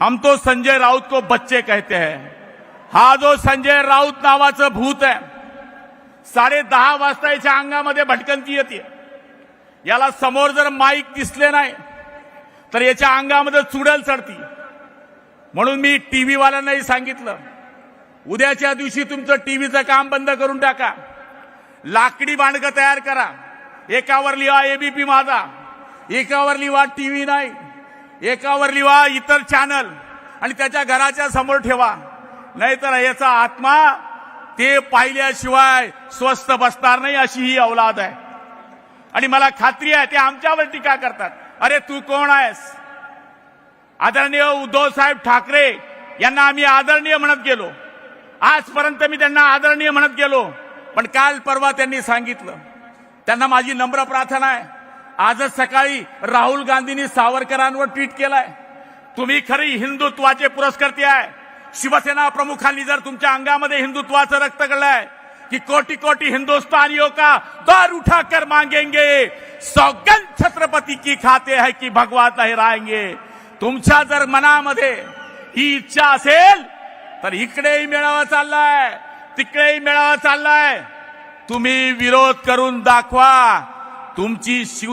हम तो संजय राउत को बच्चे कहते हैं। हा जो संजय राउत नावाचं भूत आहे, 10:30 वाजता याच्या अंगामध्ये भटकंती येते। याला समोर जर माईक दिसले नाही तर याच्या अंगामध्ये चुडेल चढती। म्हणून मी टीव्ही वाल्यांनाही सांगितलं, उद्याच्या दिवशी तुमचं टीव्हीचं काम बंद करून टाका, लाकडी बांडकं तयार करा, एकावर लिहा एबीपी माझा, एकावर लिहा टीव्ही नाही, एकावर लिहा इतर चॅनल आणि त्याच्या घराच्या समोर ठेवा, नाहीतर याचा आत्मा ते पाहिल्याशिवाय स्वस्थ बसणार नाही, अशी ही औलाद आहे। आणि मला खात्री आहे ते आमच्यावर टीका करतात, अरे तू कोण आहेस? आदरणीय उद्धव साहेब ठाकरे यांना आम्ही आदरणीय म्हणत गेलो, आजपर्यंत मी त्यांना आदरणीय म्हणत गेलो, पण काल परवा त्यांनी सांगितलं। त्यांना माझी नम्र प्रार्थना आहे, आजच सकाळी राहुल गांधींनी सावरकरांवर ट्विट केलंय, तुम्ही खरी हिंदुत्वाचे पुरस्कर्ते आहे। शिवसेना प्रमुखांनी जर तुमच्या अंगामध्ये हिंदुत्वाचं रक्त गळलंय कि कोटी कोटी हिंदुस्तानियों का दर उठाकर मांगेंगे, सौगंध छत्रपति की खाते है कि भगवा लहराएंगे। तुमच्या जर मनामध्ये ही इच्छा असेल तर इकडेही मेळावा चाललाय, तिकडेही मेळावा चाललाय, तुम्ही विरोध करून दाखवा। तुमची